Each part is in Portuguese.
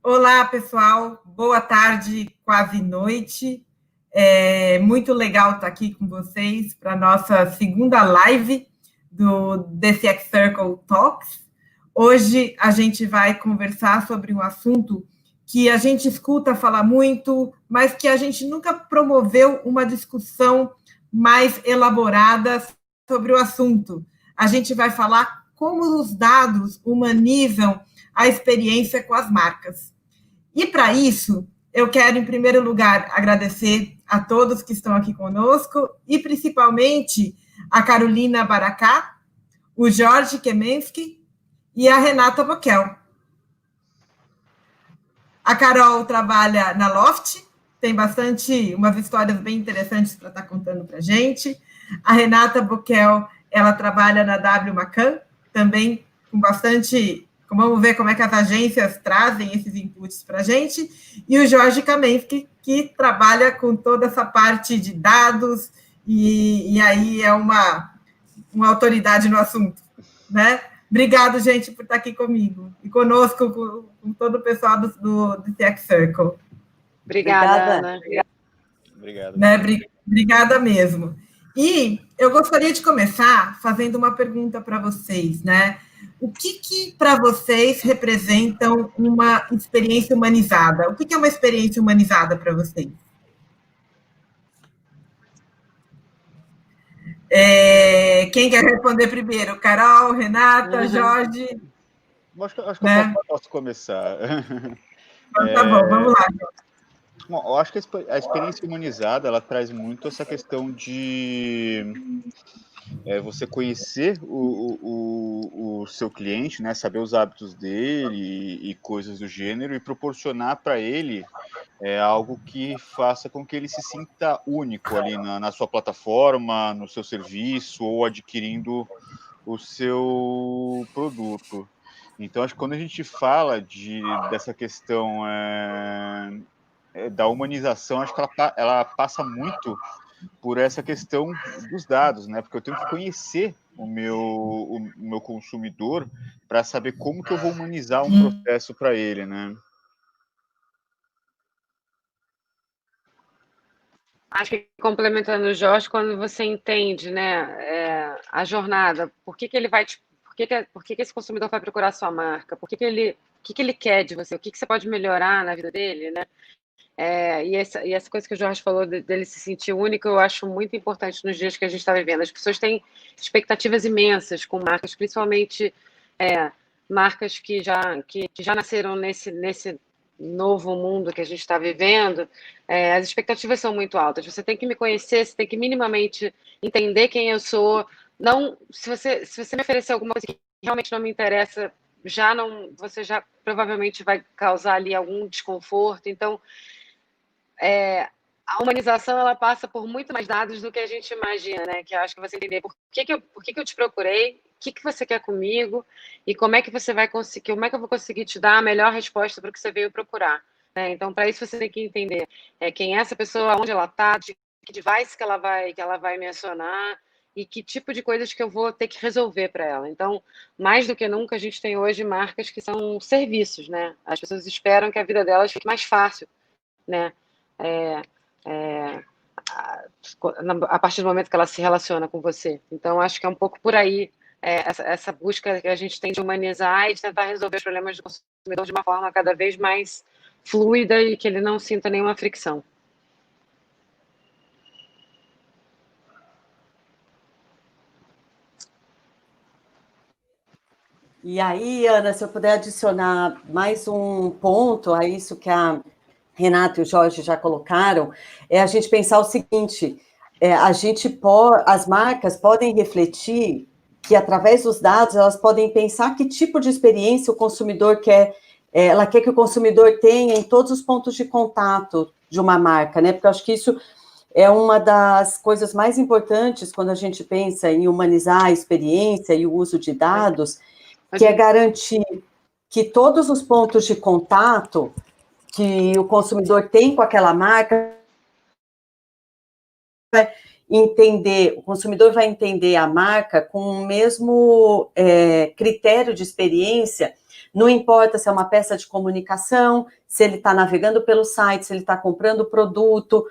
Olá, pessoal. Boa tarde, quase noite. É muito legal estar aqui com vocês para a nossa segunda live do DCX Circle Talks. Hoje a gente vai conversar sobre um assunto que a gente escuta falar muito, mas que a gente nunca promoveu uma discussão mais elaborada sobre o assunto. A gente vai falar como os dados humanizam a experiência com as marcas. E para isso, eu quero, em primeiro lugar, agradecer a todos que estão aqui conosco e principalmente a Carolina Baracá, o Jorge Kemensky e a Renata Boquel. A Carol trabalha na Loft, tem umas histórias bem interessantes para estar contando para a gente. A Renata Boquel, ela trabalha na W Macan, também com bastante. Vamos ver como é que as agências trazem esses inputs para a gente. E o Jorge Kamensky, que trabalha com toda essa parte de dados, e aí é uma autoridade no assunto, né? Obrigado, gente, por estar aqui comigo e conosco, com todo o pessoal do DCX Circle. Obrigada, Ana. Obrigado. Né? Obrigada mesmo. E eu gostaria de começar fazendo uma pergunta para vocês, né? O que para vocês representam uma experiência humanizada? O que é uma experiência humanizada para vocês? Quem quer responder primeiro? Carol, Renata, Jorge? Acho que eu posso começar. Então, tá bom, vamos lá. Bom, eu acho que a experiência humanizada, ela traz muito essa questão de você conhecer o seu cliente, né, saber os hábitos dele e coisas do gênero, e proporcionar para ele algo que faça com que ele se sinta único ali na sua plataforma, no seu serviço, ou adquirindo o seu produto. Então, acho que quando a gente fala dessa questão da humanização, acho que ela passa muito por essa questão dos dados, né? Porque eu tenho que conhecer o meu consumidor para saber como que eu vou humanizar um processo para ele, né? Acho que complementando o Jorge, quando você entende, né, a jornada, por que ele vai por que esse consumidor vai procurar a sua marca? Por que ele quer de você? O que você pode melhorar na vida dele, né? E essa coisa que o Jorge falou dele se sentir único, eu acho muito importante nos dias que a gente está vivendo. As pessoas têm expectativas imensas com marcas, principalmente marcas que já nasceram nesse novo mundo que a gente está vivendo. As expectativas são muito altas. Você tem que me conhecer, você tem que minimamente entender quem eu sou. Não, se você me oferecer alguma coisa que realmente não me interessa, você já provavelmente vai causar ali algum desconforto. Então, a humanização, ela passa por muito mais dados do que a gente imagina, né? Que eu acho que você entender por que eu te procurei, o que você quer comigo e como é que você vai conseguir, como é que eu vou conseguir te dar a melhor resposta para o que você veio procurar, né? Então, para isso você tem que entender quem é essa pessoa, onde ela está, que device que ela vai me acionar e que tipo de coisas que eu vou ter que resolver para ela. Então, mais do que nunca, a gente tem hoje marcas que são serviços, né? As pessoas esperam que a vida delas fique mais fácil, né? A partir do momento que ela se relaciona com você. Então, acho que é um pouco por aí essa busca que a gente tem de humanizar e de tentar resolver os problemas do consumidor de uma forma cada vez mais fluida e que ele não sinta nenhuma fricção. E aí, Ana, se eu puder adicionar mais um ponto a isso que a Renata e o Jorge já colocaram, a gente pensar o seguinte: as marcas podem refletir que, através dos dados, elas podem pensar que tipo de experiência o consumidor quer, ela quer que o consumidor tenha em todos os pontos de contato de uma marca, né? Porque eu acho que isso é uma das coisas mais importantes quando a gente pensa em humanizar a experiência e o uso de dados, que é garantir que todos os pontos de contato que o consumidor tem com aquela marca entender, o consumidor vai entender a marca com o mesmo critério de experiência, não importa se é uma peça de comunicação, se ele está navegando pelo site, se ele está comprando o produto,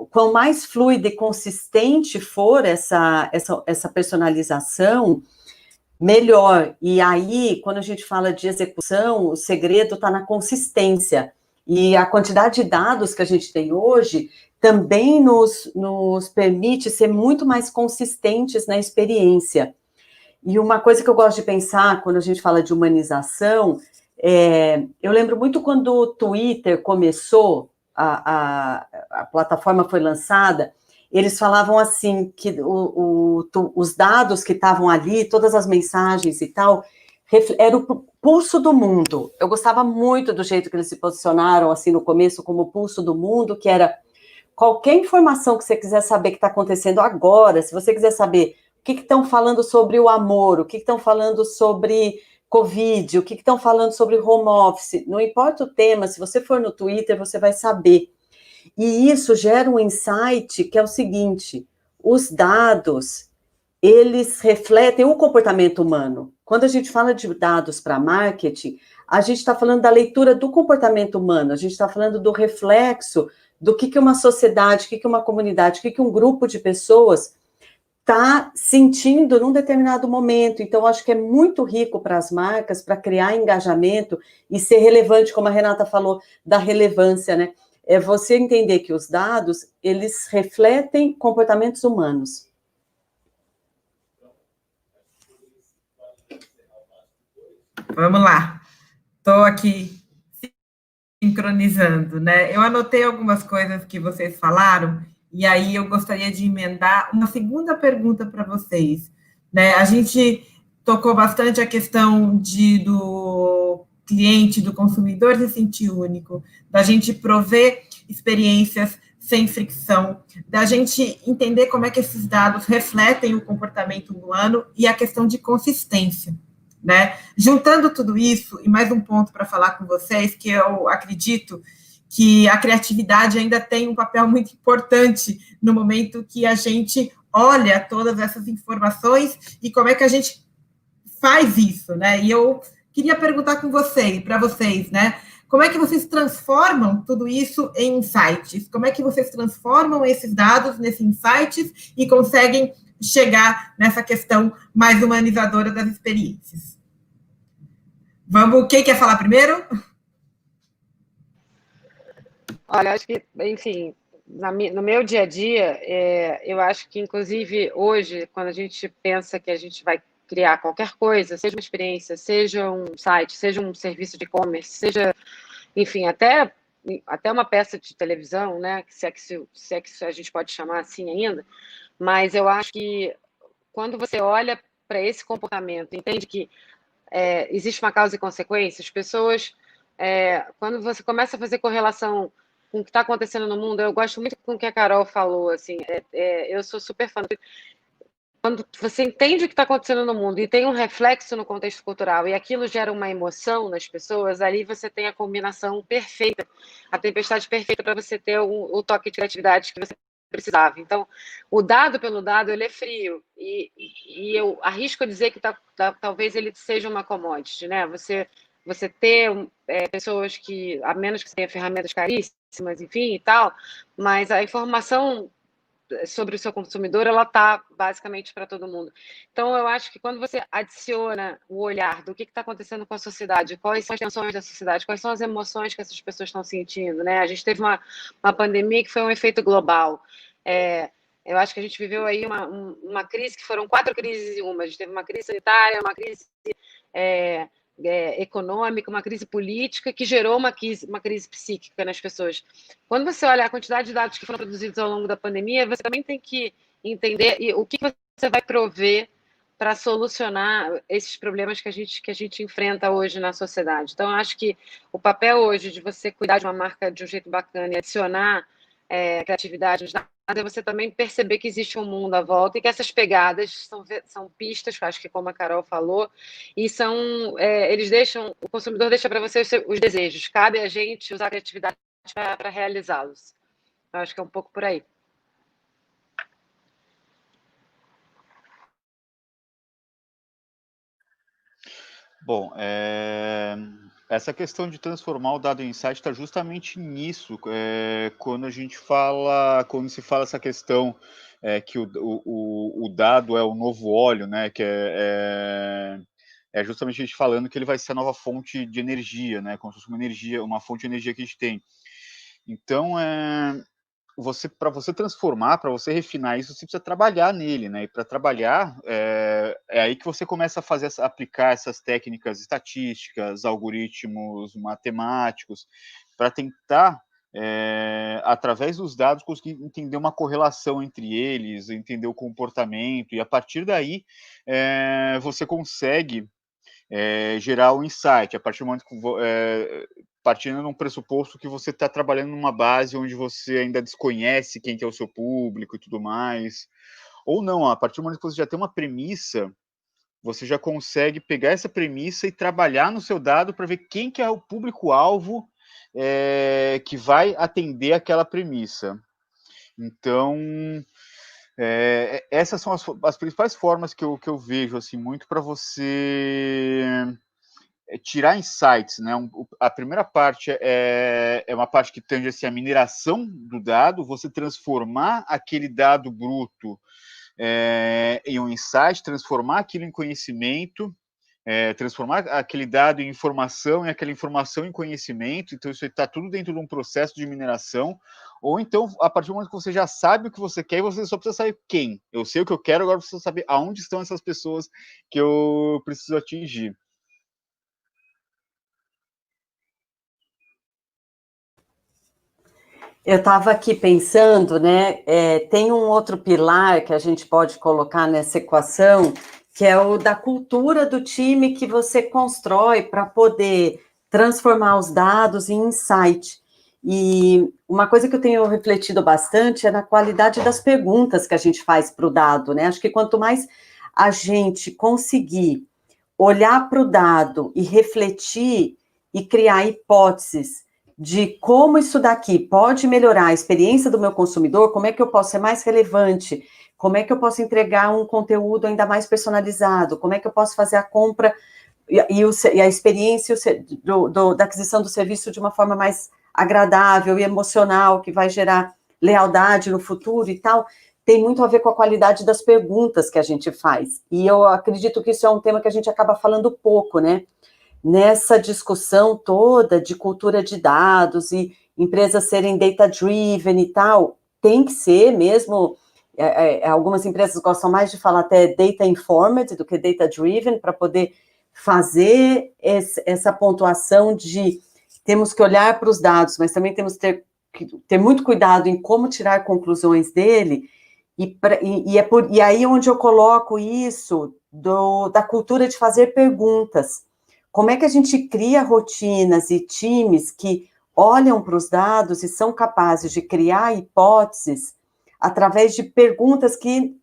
quanto mais fluida e consistente for essa personalização, melhor. E aí, quando a gente fala de execução, o segredo está na consistência. E a quantidade de dados que a gente tem hoje também nos permite ser muito mais consistentes na experiência. E uma coisa que eu gosto de pensar quando a gente fala de humanização, eu lembro muito quando o Twitter começou, a plataforma foi lançada, eles falavam assim, que os dados que estavam ali, todas as mensagens e tal, era o pulso do mundo. Eu gostava muito do jeito que eles se posicionaram, assim, no começo, como o pulso do mundo, que era qualquer informação que você quiser saber que está acontecendo agora, se você quiser saber o que estão falando sobre o amor, o que estão falando sobre Covid, o que estão falando sobre home office, não importa o tema, se você for no Twitter, você vai saber. E isso gera um insight que é o seguinte, os dados, eles refletem o comportamento humano. Quando a gente fala de dados para marketing, a gente está falando da leitura do comportamento humano, a gente está falando do reflexo do que uma sociedade, o que uma comunidade, o que um grupo de pessoas está sentindo num determinado momento. Então, acho que é muito rico para as marcas, para criar engajamento e ser relevante, como a Renata falou, da relevância, né? É você entender que os dados, eles refletem comportamentos humanos. Vamos lá. Estou aqui sincronizando, né? Eu anotei algumas coisas que vocês falaram, e aí eu gostaria de emendar uma segunda pergunta para vocês, né? A gente tocou bastante a questão do cliente, do consumidor se sentir único, da gente prover experiências sem fricção, da gente entender como é que esses dados refletem o comportamento humano e a questão de consistência, né? Juntando tudo isso, e mais um ponto para falar com vocês, que eu acredito que a criatividade ainda tem um papel muito importante no momento que a gente olha todas essas informações e como é que a gente faz isso, né? E eu queria perguntar para vocês, né? Como é que vocês transformam tudo isso em insights? Como é que vocês transformam esses dados nesses insights e conseguem chegar nessa questão mais humanizadora das experiências? Vamos, quem quer falar primeiro? Olha, acho que, enfim, no meu dia a dia, eu acho que, inclusive, hoje, quando a gente pensa que a gente vai criar qualquer coisa, seja uma experiência, seja um site, seja um serviço de e-commerce, seja, enfim, até uma peça de televisão, né? Se é que a gente pode chamar assim ainda, mas eu acho que quando você olha para esse comportamento, entende que existe uma causa e consequência, as pessoas, quando você começa a fazer correlação com o que está acontecendo no mundo, eu gosto muito com o que a Carol falou, assim, eu sou super fã. Quando você entende o que está acontecendo no mundo e tem um reflexo no contexto cultural e aquilo gera uma emoção nas pessoas, ali você tem a combinação perfeita, a tempestade perfeita para você ter o toque de criatividade que você precisava. Então, o dado pelo dado, ele é frio. E eu arrisco a dizer que talvez ele seja uma commodity, né? Você ter pessoas que, a menos que você tenha ferramentas caríssimas, enfim, e tal, mas a informação sobre o seu consumidor, ela está basicamente para todo mundo. Então, eu acho que quando você adiciona o olhar do que está acontecendo com a sociedade, quais são as tensões da sociedade, quais são as emoções que essas pessoas estão sentindo, né? A gente teve uma pandemia que foi um efeito global. Eu acho que a gente viveu aí uma crise, que foram 4 crises em uma. A gente teve uma crise sanitária, uma crise econômica, uma crise política que gerou uma crise psíquica nas pessoas. Quando você olha a quantidade de dados que foram produzidos ao longo da pandemia, você também tem que entender o que você vai prover para solucionar esses problemas que a gente enfrenta hoje na sociedade. Então, eu acho que o papel hoje de você cuidar de uma marca de um jeito bacana e adicionar criatividade nos dados, é você também perceber que existe um mundo à volta e que essas pegadas são pistas, acho que como a Carol falou, e eles deixam, o consumidor deixa para você os desejos, cabe a gente usar a criatividade para realizá-los. Eu acho que é um pouco por aí. Bom, essa questão de transformar o dado em insight está justamente nisso, quando se fala essa questão que o dado é o novo óleo, né, que é justamente a gente falando que ele vai ser a nova fonte de energia, né, como se fosse uma fonte de energia que a gente tem. Então, para você transformar, para você refinar isso, você precisa trabalhar nele, né? E para trabalhar, é aí que você começa a aplicar essas técnicas estatísticas, algoritmos matemáticos, para tentar, através dos dados, conseguir entender uma correlação entre eles, entender o comportamento, e a partir daí você consegue gerar um insight, a partir do momento que partindo de um pressuposto que você está trabalhando numa base onde você ainda desconhece quem que é o seu público e tudo mais, ou não, a partir do momento que você já tem uma premissa, você já consegue pegar essa premissa e trabalhar no seu dado para ver quem que é o público-alvo que vai atender aquela premissa. Então, essas são as principais formas que eu vejo assim muito para você tirar insights, né? A primeira parte é uma parte que tende a ser a mineração do dado, você transformar aquele dado bruto em um insight, transformar aquilo em conhecimento, transformar aquele dado em informação e aquela informação em conhecimento. Então isso está tudo dentro de um processo de mineração. Ou então, a partir do momento que você já sabe o que você quer, você só precisa saber quem. Eu sei o que eu quero, agora eu preciso saber aonde estão essas pessoas que eu preciso atingir. Eu estava aqui pensando, né? Tem um outro pilar que a gente pode colocar nessa equação, que é o da cultura do time que você constrói para poder transformar os dados em insight. E uma coisa que eu tenho refletido bastante é na qualidade das perguntas que a gente faz para o dado, né? Acho que quanto mais a gente conseguir olhar para o dado e refletir e criar hipóteses de como isso daqui pode melhorar a experiência do meu consumidor, como é que eu posso ser mais relevante, como é que eu posso entregar um conteúdo ainda mais personalizado, como é que eu posso fazer a compra e a experiência da aquisição do serviço de uma forma mais agradável e emocional, que vai gerar lealdade no futuro e tal, tem muito a ver com a qualidade das perguntas que a gente faz. E eu acredito que isso é um tema que a gente acaba falando pouco, né? Nessa discussão toda de cultura de dados e empresas serem data-driven e tal, tem que ser mesmo. Algumas empresas gostam mais de falar até data-informed do que data-driven, para poder fazer essa pontuação de temos que olhar para os dados, mas também temos que ter muito cuidado em como tirar conclusões dele, e aí onde eu coloco isso da cultura de fazer perguntas. Como é que a gente cria rotinas e times que olham para os dados e são capazes de criar hipóteses através de perguntas que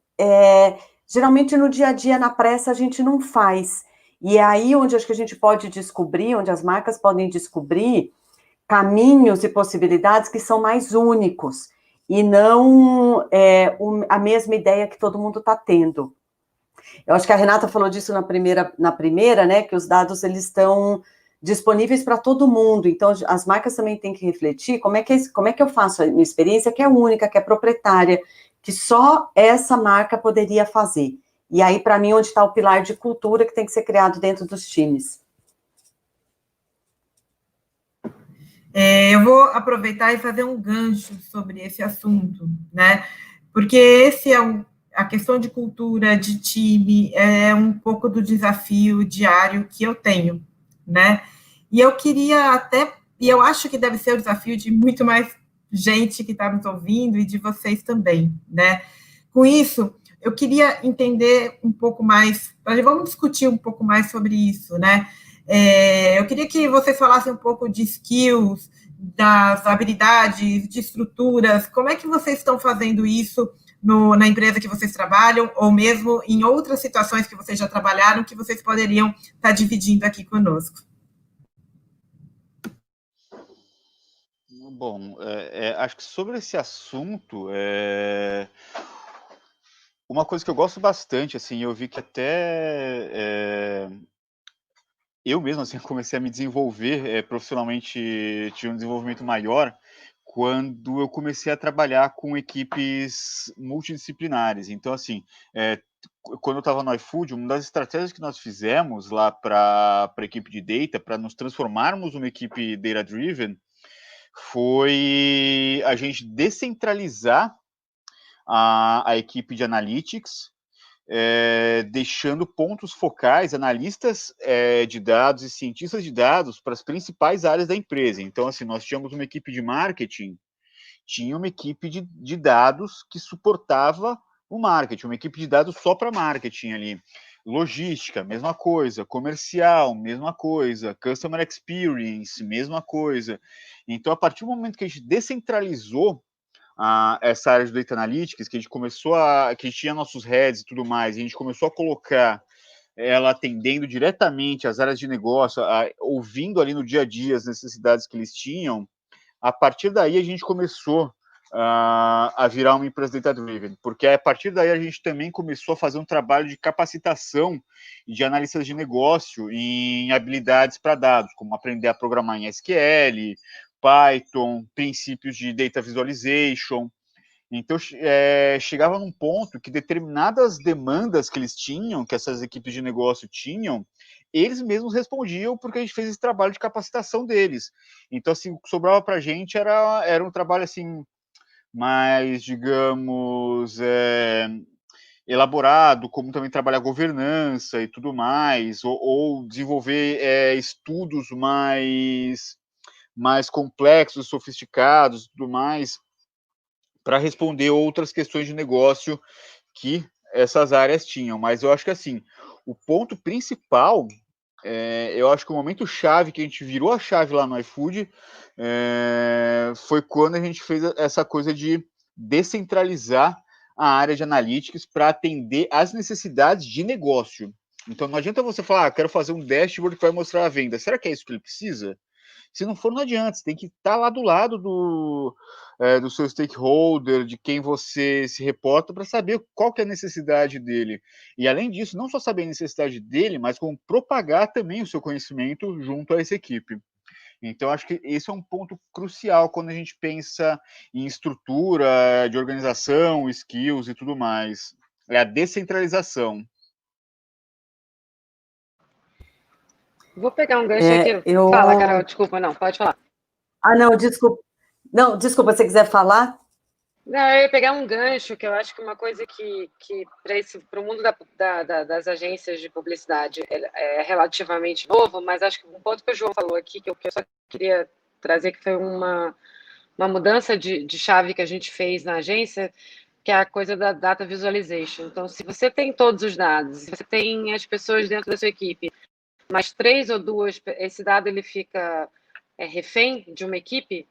geralmente no dia a dia, na pressa, a gente não faz. E é aí onde acho que a gente pode descobrir, onde as marcas podem descobrir caminhos e possibilidades que são mais únicos e não a mesma ideia que todo mundo está tendo. Eu acho que a Renata falou disso na primeira, né, que os dados eles estão disponíveis para todo mundo, então as marcas também têm que refletir como é que eu faço a minha experiência que é única, que é proprietária, que só essa marca poderia fazer. E aí, para mim, onde está o pilar de cultura que tem que ser criado dentro dos times. Eu vou aproveitar e fazer um gancho sobre esse assunto, né? Porque esse a questão de cultura, de time, é um pouco do desafio diário que eu tenho, né? E eu queria até, e eu acho que deve ser o desafio de muito mais gente que está nos ouvindo e de vocês também, né? Com isso, eu queria entender um pouco mais, vamos discutir um pouco mais sobre isso, né? Eu queria que vocês falassem um pouco de skills, das habilidades, de estruturas, como é que vocês estão fazendo isso na empresa que vocês trabalham, ou mesmo em outras situações que vocês já trabalharam, que vocês poderiam estar dividindo aqui conosco. Bom, acho que sobre esse assunto, uma coisa que eu gosto bastante, assim, eu vi que até eu mesmo, assim, comecei a me desenvolver profissionalmente, tive um desenvolvimento maior quando eu comecei a trabalhar com equipes multidisciplinares. Então, assim, quando eu estava no iFood, uma das estratégias que nós fizemos lá para a equipe de data, para nos transformarmos numa equipe data-driven, foi a gente descentralizar a equipe de analytics, deixando pontos focais, analistas de dados e cientistas de dados para as principais áreas da empresa. Então, assim, nós tínhamos uma equipe de marketing, tinha uma equipe de dados que suportava o marketing, uma equipe de dados só para marketing ali. Logística, mesma coisa. Comercial, mesma coisa. Customer experience, mesma coisa. Então, a partir do momento que a gente descentralizou essa área de data analytics, que a gente começou que a gente tinha nossos heads e tudo mais, e a gente começou a colocar ela atendendo diretamente as áreas de negócio, ouvindo ali no dia a dia as necessidades que eles tinham, a partir daí a gente começou a virar uma empresa data-driven, porque a partir daí a gente também começou a fazer um trabalho de capacitação de analistas de negócio em habilidades para dados, como aprender a programar em SQL, Python, princípios de data visualization. Então, chegava num ponto que determinadas demandas que eles tinham, que essas equipes de negócio tinham, eles mesmos respondiam porque a gente fez esse trabalho de capacitação deles. Então, assim, o que sobrava para a gente era um trabalho, assim, mais, digamos, elaborado, como também trabalhar governança e tudo mais, ou desenvolver estudos mais complexos, sofisticados e tudo mais, para responder outras questões de negócio que essas áreas tinham. Mas eu acho que, assim, o ponto principal, eu acho que o momento chave que a gente virou a chave lá no iFood foi quando a gente fez essa coisa de descentralizar a área de analytics para atender às necessidades de negócio. Então, não adianta você falar, quero fazer um dashboard que vai mostrar a venda. Será que é isso que ele precisa? Se não for, não adianta. Você tem que estar lá do lado do seu stakeholder, de quem você se reporta, para saber qual que é a necessidade dele. E, além disso, não só saber a necessidade dele, mas como propagar também o seu conhecimento junto a essa equipe. Então, acho que esse é um ponto crucial quando a gente pensa em estrutura de organização, skills e tudo mais. É a descentralização. Vou pegar um gancho aqui. Fala, Carol, desculpa, não, pode falar. Não, desculpa. Não, desculpa, se você quiser falar. Não, eu ia pegar um gancho, que eu acho que uma coisa que para o mundo das agências de publicidade é relativamente novo, mas acho que um ponto que o João falou aqui, que eu só queria trazer, que foi uma mudança de chave que a gente fez na agência, que é a coisa da data visualization. Então, se você tem todos os dados, se você tem as pessoas dentro da sua equipe, mais 3 ou 2, esse dado ele fica refém de uma equipe,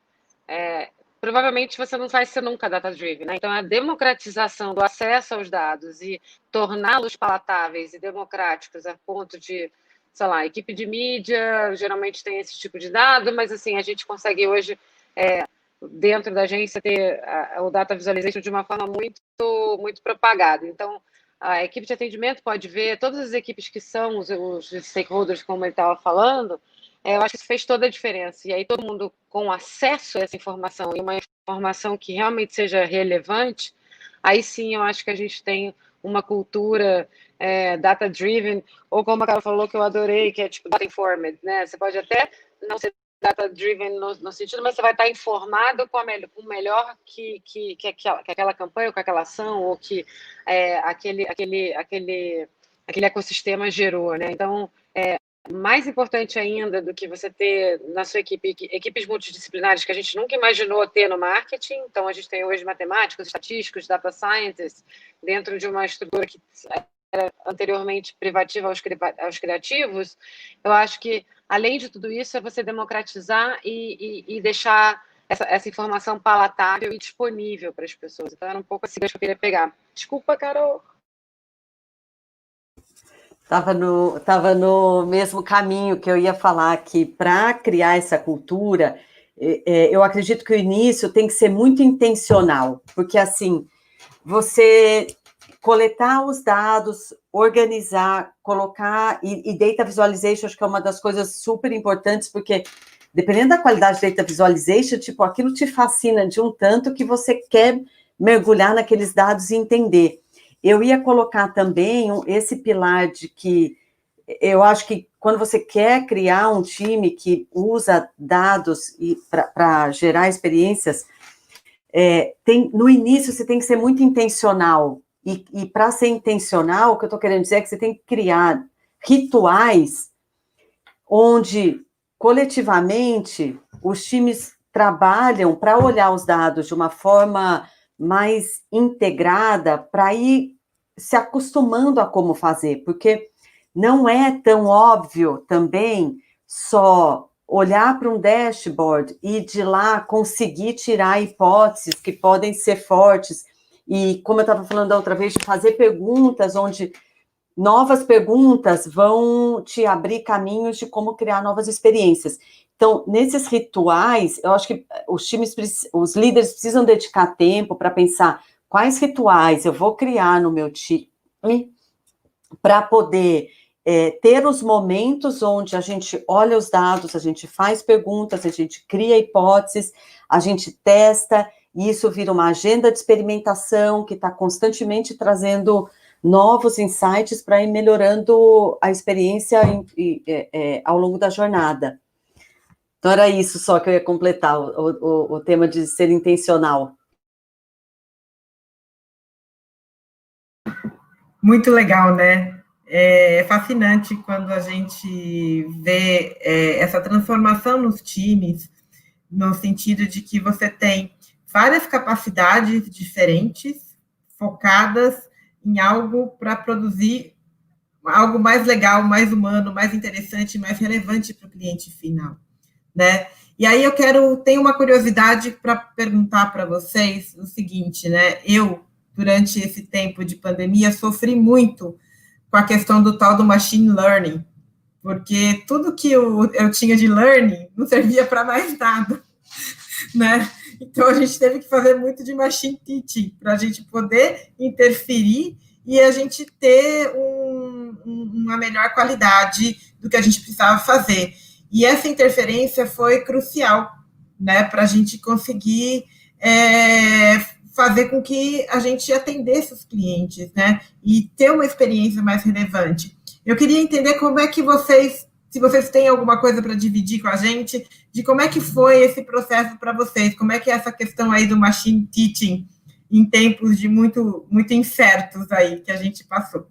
provavelmente você não vai ser nunca data-driven, né? Então, a democratização do acesso aos dados e torná-los palatáveis e democráticos a ponto de, sei lá, equipe de mídia geralmente tem esse tipo de dado, mas assim, a gente consegue hoje, dentro da agência, ter o data visualization de uma forma muito, muito propagada. Então, a equipe de atendimento pode ver, todas as equipes que são os stakeholders, como ele estava falando, eu acho que isso fez toda a diferença. E aí todo mundo com acesso a essa informação e uma informação que realmente seja relevante, aí sim eu acho que a gente tem uma cultura data-driven, ou como a Carol falou, que eu adorei, que é tipo data-informed, né? Você pode até não ser data-driven no sentido, mas você vai estar informado com o melhor que aquela campanha, ou com aquela ação, ou que aquele ecossistema gerou, né? Então, mais importante ainda do que você ter na sua equipe equipes multidisciplinares que a gente nunca imaginou ter no marketing. Então, a gente tem hoje matemáticos, estatísticos, data scientists, dentro de uma estrutura que era anteriormente privativa aos criativos. Eu acho que, além de tudo isso, é você democratizar e deixar essa informação palatável e disponível para as pessoas. Então, era um pouco assim que eu queria pegar. Desculpa, Carol. Tava no mesmo caminho que eu ia falar, que para criar essa cultura, eu acredito que o início tem que ser muito intencional, porque assim, você coletar os dados, organizar, colocar, e Data Visualization, acho que é uma das coisas super importantes, porque dependendo da qualidade de Data Visualization, tipo, aquilo te fascina de um tanto que você quer mergulhar naqueles dados e entender. Eu ia colocar também esse pilar de que eu acho que quando você quer criar um time que usa dados para gerar experiências, no início você tem que ser muito intencional. E para ser intencional, o que eu estou querendo dizer é que você tem que criar rituais onde, coletivamente, os times trabalham para olhar os dados de uma forma mais integrada, para ir se acostumando a como fazer, porque não é tão óbvio também só olhar para um dashboard e de lá conseguir tirar hipóteses que podem ser fortes. E, como eu estava falando da outra vez, de fazer perguntas onde novas perguntas vão te abrir caminhos de como criar novas experiências. Então, nesses rituais, eu acho que os líderes precisam dedicar tempo para pensar quais rituais eu vou criar no meu time para poder ter os momentos onde a gente olha os dados, a gente faz perguntas, a gente cria hipóteses, a gente testa, e isso vira uma agenda de experimentação que está constantemente trazendo novos insights para ir melhorando a experiência ao longo da jornada. Então, era isso só que eu ia completar, o tema de ser intencional. Muito legal, né? É fascinante quando a gente vê essa transformação nos times, no sentido de que você tem várias capacidades diferentes, focadas em algo para produzir algo mais legal, mais humano, mais interessante, mais relevante para o cliente final, né? E aí tenho uma curiosidade para perguntar para vocês o seguinte, né? Eu, durante esse tempo de pandemia, sofri muito com a questão do tal do machine learning, porque tudo que eu tinha de learning não servia para mais nada, né? Então, a gente teve que fazer muito de machine teaching para a gente poder interferir e a gente ter uma melhor qualidade do que a gente precisava fazer. E essa interferência foi crucial, né, para a gente conseguir fazer com que a gente atendesse os clientes, né, e ter uma experiência mais relevante. Eu queria entender como é que se vocês têm alguma coisa para dividir com a gente, de como é que foi esse processo para vocês, como é que é essa questão aí do machine teaching em tempos de muito incertos aí que a gente passou.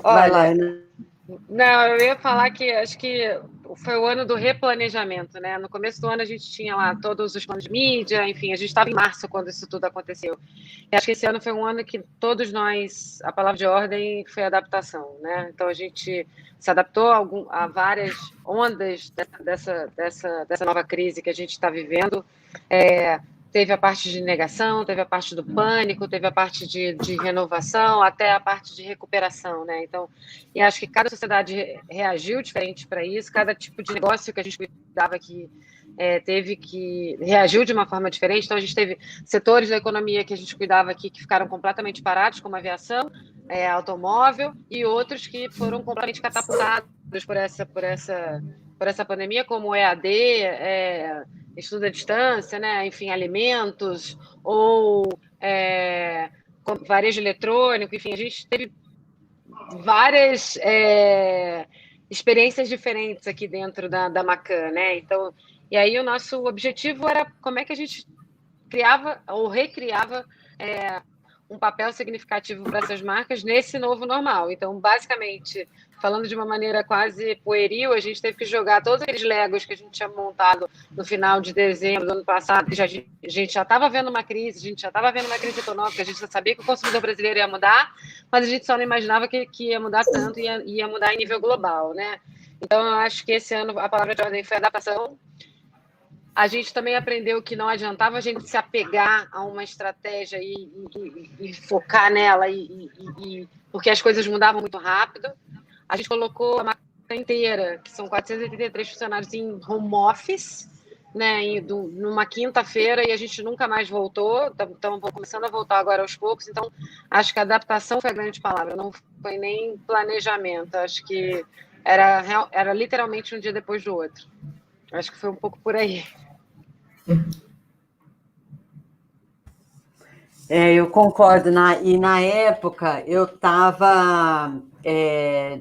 Olha, não, eu ia falar que acho que foi o ano do replanejamento, né? No começo do ano a gente tinha lá todos os planos de mídia, enfim, a gente estava em março quando isso tudo aconteceu. E acho que esse ano foi um ano que todos nós, a palavra de ordem foi adaptação, né? Então a gente se adaptou a várias ondas dessa nova crise que a gente está vivendo. Teve a parte de negação, teve a parte do pânico, teve a parte de renovação, até a parte de recuperação, né? Então, e acho que cada sociedade reagiu diferente para isso, cada tipo de negócio que a gente cuidava aqui reagiu de uma forma diferente. Então, a gente teve setores da economia que a gente cuidava aqui que ficaram completamente parados, como aviação, automóvel, e outros que foram completamente catapultados por essa pandemia, como o EAD, estudo à distância, né? Enfim, alimentos, ou varejo eletrônico, enfim, a gente teve várias experiências diferentes aqui dentro da Macan, né? Então, e aí o nosso objetivo era como é que a gente criava ou recriava um papel significativo para essas marcas nesse novo normal. Então, basicamente, falando de uma maneira quase pueril, a gente teve que jogar todos aqueles Legos que a gente tinha montado no final de dezembro do ano passado, que a gente já estava vendo uma crise, a gente já estava vendo uma crise econômica, a gente já sabia que o consumidor brasileiro ia mudar, mas a gente só não imaginava que ia mudar tanto e ia mudar em nível global, né? Então, eu acho que esse ano a palavra de ordem foi adaptação. A gente também aprendeu que não adiantava a gente se apegar a uma estratégia e focar nela, porque as coisas mudavam muito rápido. A gente colocou a marca inteira, que são 483 funcionários, em home office, né, numa quinta-feira, e a gente nunca mais voltou, estamos começando a voltar agora aos poucos, então acho que a adaptação foi a grande palavra, não foi nem planejamento, acho que era literalmente um dia depois do outro. Acho que foi um pouco por aí. Eu concordo, e na época eu estava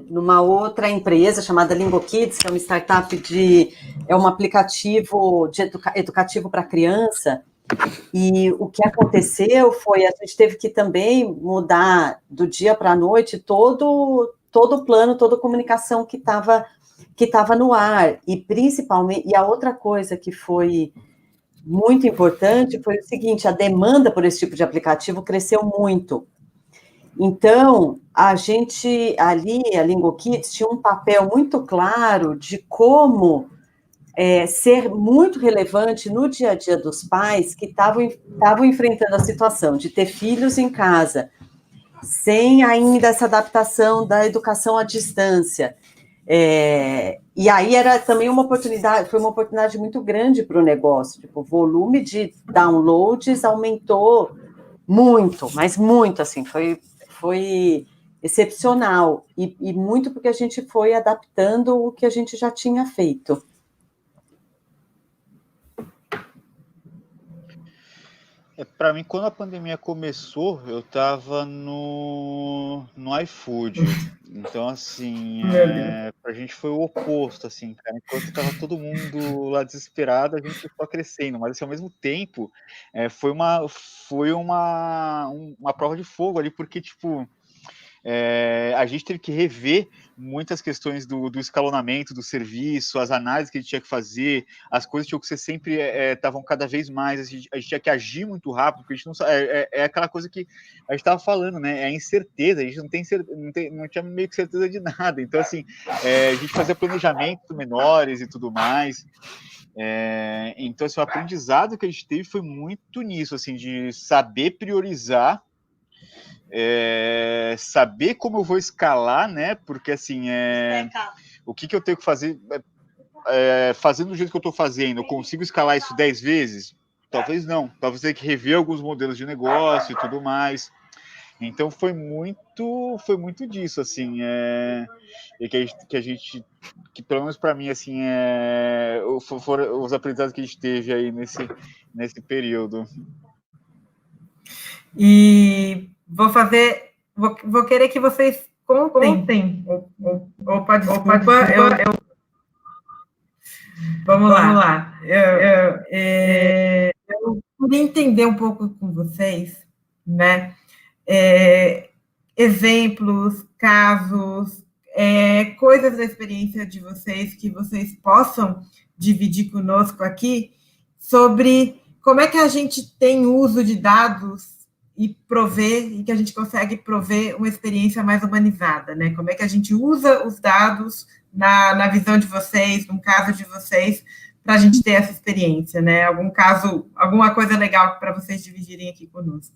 numa outra empresa chamada LingoKids, que é uma startup é um aplicativo educativo para criança, e o que aconteceu foi, a gente teve que também mudar do dia para a noite todo o plano, toda a comunicação que estava no ar, e principalmente, e a outra coisa que foi muito importante foi o seguinte: a demanda por esse tipo de aplicativo cresceu muito. Então, a gente ali, a LingoKids, tinha um papel muito claro de como ser muito relevante no dia a dia dos pais que estavam enfrentando a situação de ter filhos em casa, sem ainda essa adaptação da educação à distância. E aí era também foi uma oportunidade muito grande para o negócio, tipo, o volume de downloads aumentou muito, mas muito, assim, foi excepcional, e muito porque a gente foi adaptando o que a gente já tinha feito. Para mim, quando a pandemia começou, eu estava no iFood. Então, assim, pra gente foi o oposto, assim, cara. Enquanto estava todo mundo lá desesperado, a gente foi crescendo. Mas, assim, ao mesmo tempo, foi uma prova de fogo ali, porque, tipo, a gente teve que rever muitas questões do escalonamento do serviço, as análises que a gente tinha que fazer, as coisas tinham que ser sempre estavam cada vez mais, a gente tinha que agir muito rápido, porque a gente não é aquela coisa que a gente estava falando, né? É a incerteza, a gente não tinha meio que certeza de nada. Então, assim, a gente fazia planejamentos menores e tudo mais. Então, assim, o aprendizado que a gente teve foi muito nisso, assim, de saber priorizar, saber como eu vou escalar, né? Porque, assim, o que eu tenho que fazer, fazendo do jeito que eu estou fazendo, eu consigo escalar isso 10 vezes? Talvez não. Talvez tenha que rever alguns modelos de negócio e tudo mais. Então, foi muito disso, assim, que pelo menos para mim, assim, foram os aprendizados que a gente teve aí nesse período. E vou querer que vocês contem. Opa, desculpa, vamos lá. Eu queria entender um pouco com vocês, né? Exemplos, casos, coisas da experiência de vocês que vocês possam dividir conosco aqui sobre como é que a gente tem uso de dados e que a gente consegue prover uma experiência mais humanizada, né? Como é que a gente usa os dados na visão de vocês, no caso de vocês, para a gente ter essa experiência, né? Algum caso, alguma coisa legal para vocês dividirem aqui conosco.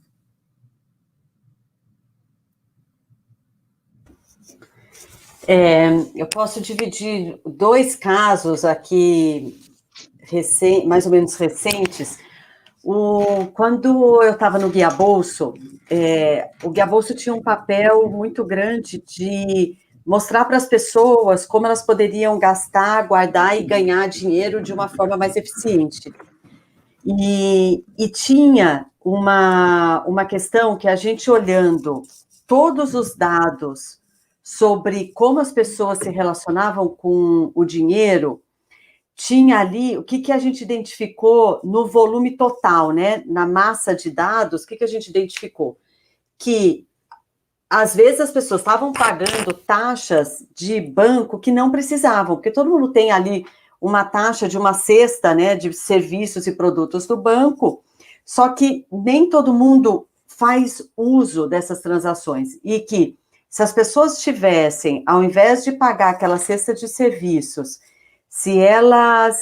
Eu posso dividir 2 casos aqui, mais ou menos recentes. Quando eu estava no Guia Bolso, o Guia Bolso tinha um papel muito grande de mostrar para as pessoas como elas poderiam gastar, guardar e ganhar dinheiro de uma forma mais eficiente. E tinha uma questão que a gente, olhando todos os dados sobre como as pessoas se relacionavam com o dinheiro, tinha ali, o que a gente identificou no volume total, né? Na massa de dados, o que a gente identificou? Que, às vezes, as pessoas estavam pagando taxas de banco que não precisavam, porque todo mundo tem ali uma taxa de uma cesta, né, de serviços e produtos do banco, só que nem todo mundo faz uso dessas transações, e que, se as pessoas tivessem, ao invés de pagar aquela cesta de serviços, se elas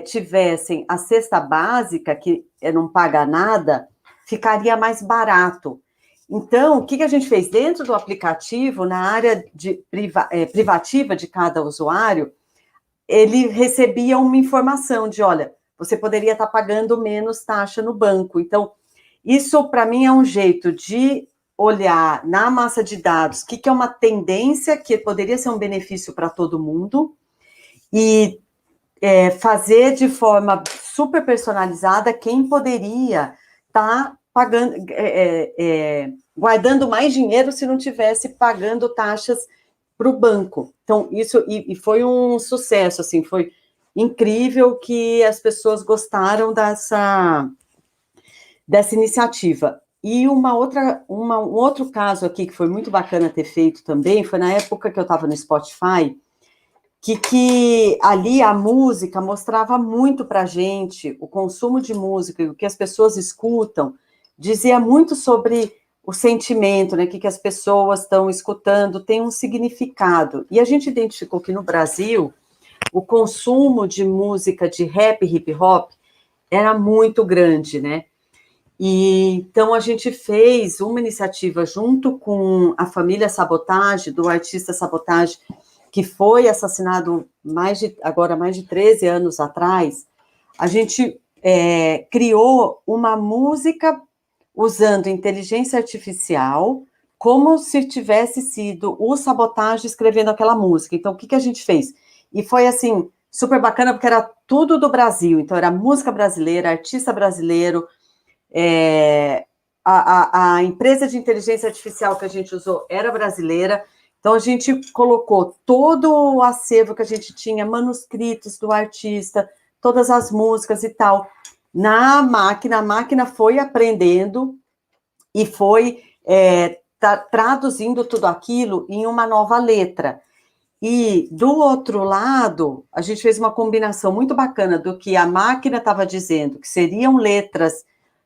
tivessem a cesta básica, que não paga nada, ficaria mais barato. Então, o que a gente fez dentro do aplicativo, na área privativa de cada usuário, ele recebia uma informação de, olha, você poderia estar pagando menos taxa no banco. Então, isso, para mim, é um jeito de olhar na massa de dados o que é uma tendência que poderia ser um benefício para todo mundo e fazer de forma super personalizada quem poderia estar pagando, guardando mais dinheiro se não tivesse pagando taxas para o banco. Então, isso e foi um sucesso, assim, foi incrível que as pessoas gostaram dessa iniciativa. E um outro caso aqui que foi muito bacana ter feito também, foi na época que eu estava no Spotify, que ali a música mostrava muito para a gente, o consumo de música, o que as pessoas escutam, dizia muito sobre o sentimento, né, que as pessoas estão escutando, tem um significado. E a gente identificou que no Brasil, o consumo de música de rap, hip hop, era muito grande, né? E então a gente fez uma iniciativa junto com a família Sabotage, do artista Sabotage, que foi assassinado agora mais de 13 anos atrás. A gente criou uma música usando inteligência artificial, como se tivesse sido o Sabotage escrevendo aquela música. Então, o que a gente fez? E foi, assim, super bacana, porque era tudo do Brasil. Então, era música brasileira, artista brasileiro, a empresa de inteligência artificial que a gente usou era brasileira, então a gente colocou todo o acervo que a gente tinha, manuscritos do artista, todas as músicas e tal, na máquina, a máquina foi aprendendo e foi traduzindo tudo aquilo em uma nova letra. E, do outro lado, a gente fez uma combinação muito bacana do que a máquina estava dizendo, que seriam letras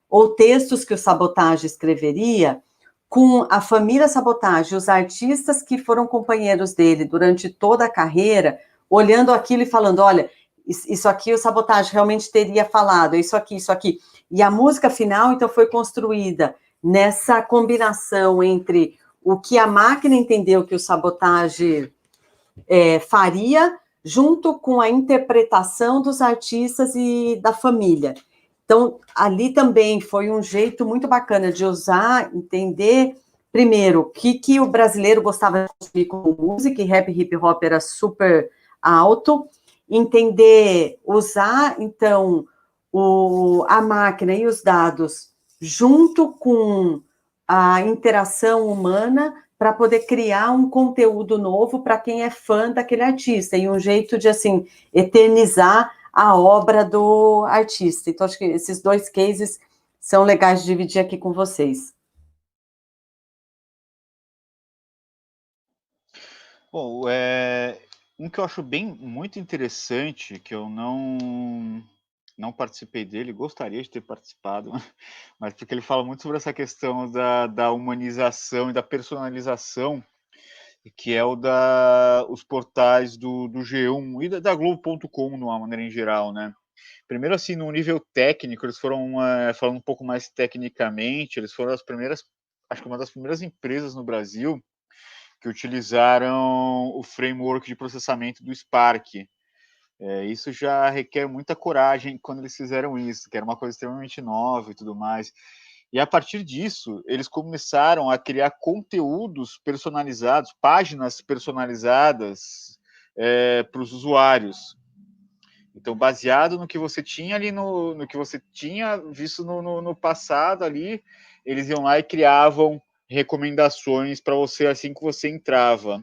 ou textos que o Sabotage escreveria, com a família Sabotage, os artistas que foram companheiros dele durante toda a carreira, olhando aquilo e falando, olha, isso aqui o Sabotage realmente teria falado, isso aqui. E a música final, então, foi construída nessa combinação entre o que a máquina entendeu que o Sabotage faria, junto com a interpretação dos artistas e da família. Então, ali também foi um jeito muito bacana de usar, entender, primeiro, o que o brasileiro gostava de consumir como música, e rap, hip hop era super alto, entender, usar, então, a máquina e os dados junto com a interação humana para poder criar um conteúdo novo para quem é fã daquele artista, e um jeito de, assim, eternizar a obra do artista. Então, acho que esses dois cases são legais de dividir aqui com vocês. Bom, um que eu acho muito interessante, que eu não participei dele, gostaria de ter participado, mas porque ele fala muito sobre essa questão da humanização e da personalização, que é os portais do G1 e da Globo.com, de uma maneira em geral, né? Primeiro, assim, no nível técnico, eles foram, falando um pouco mais tecnicamente, eles foram acho que uma das primeiras empresas no Brasil que utilizaram o framework de processamento do Spark. Isso já requer muita coragem quando eles fizeram isso, que era uma coisa extremamente nova e tudo mais. E a partir disso, eles começaram a criar conteúdos personalizados, páginas personalizadas para os usuários. Então, baseado no que você tinha ali, no que você tinha visto no passado ali, eles iam lá e criavam recomendações para você assim que você entrava.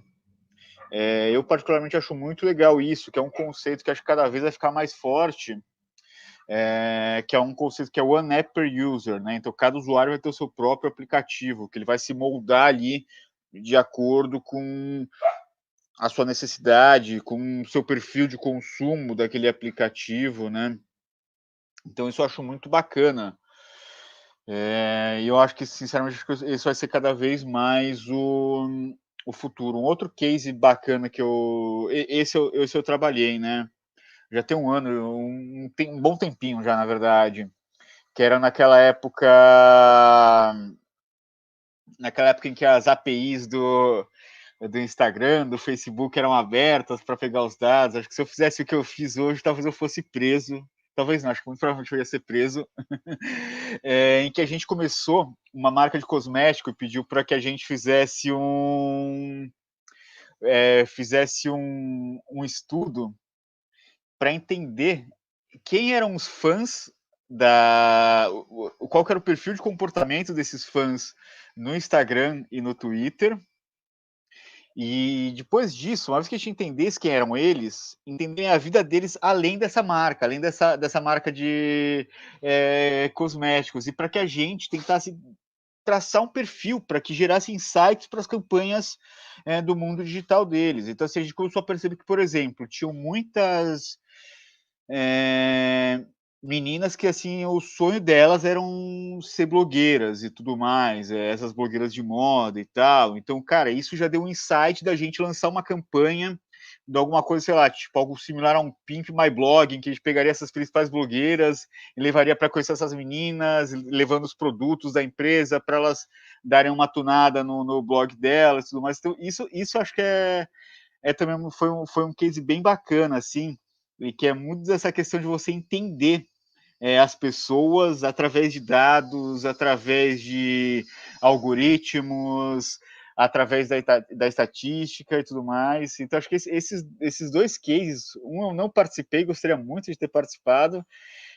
Eu particularmente acho muito legal isso, que é um conceito que acho que cada vez vai ficar mais forte, que é um conceito que é One App per User, né? Então, cada usuário vai ter o seu próprio aplicativo, que ele vai se moldar ali de acordo com a sua necessidade, com o seu perfil de consumo daquele aplicativo, né? Então, isso eu acho muito bacana. E eu acho que, sinceramente, isso vai ser cada vez mais o futuro. Um outro case bacana que esse eu trabalhei, né? Já tem um ano, um bom tempinho já, na verdade, que era naquela época em que as APIs do Instagram, do Facebook eram abertas para pegar os dados. Acho que se eu fizesse o que eu fiz hoje, talvez eu fosse preso talvez não, acho que muito provavelmente eu ia ser preso, em que a gente começou uma marca de cosmético e pediu para que a gente fizesse um estudo para entender quem eram os fãs qual que era o perfil de comportamento desses fãs no Instagram e no Twitter. E depois disso, uma vez que a gente entendesse quem eram eles, entender a vida deles além dessa marca, além dessa marca de cosméticos, e para que a gente tentasse traçar um perfil para que gerasse insights para as campanhas do mundo digital deles. Então, assim, a gente começou a perceber que, por exemplo, tinham muitas meninas que, assim, o sonho delas eram ser blogueiras e tudo mais, essas blogueiras de moda e tal. Então, cara, isso já deu um insight da gente lançar uma campanha de alguma coisa, sei lá, tipo algo similar a um Pimp My Blog, em que a gente pegaria essas principais blogueiras e levaria para conhecer essas meninas, levando os produtos da empresa para elas darem uma tunada no blog delas e tudo mais. Então, isso acho que também foi um case bem bacana, assim, e que é muito dessa questão de você entender as pessoas através de dados, através de algoritmos, através da estatística e tudo mais. Então, acho que esses dois cases, um eu não participei, gostaria muito de ter participado,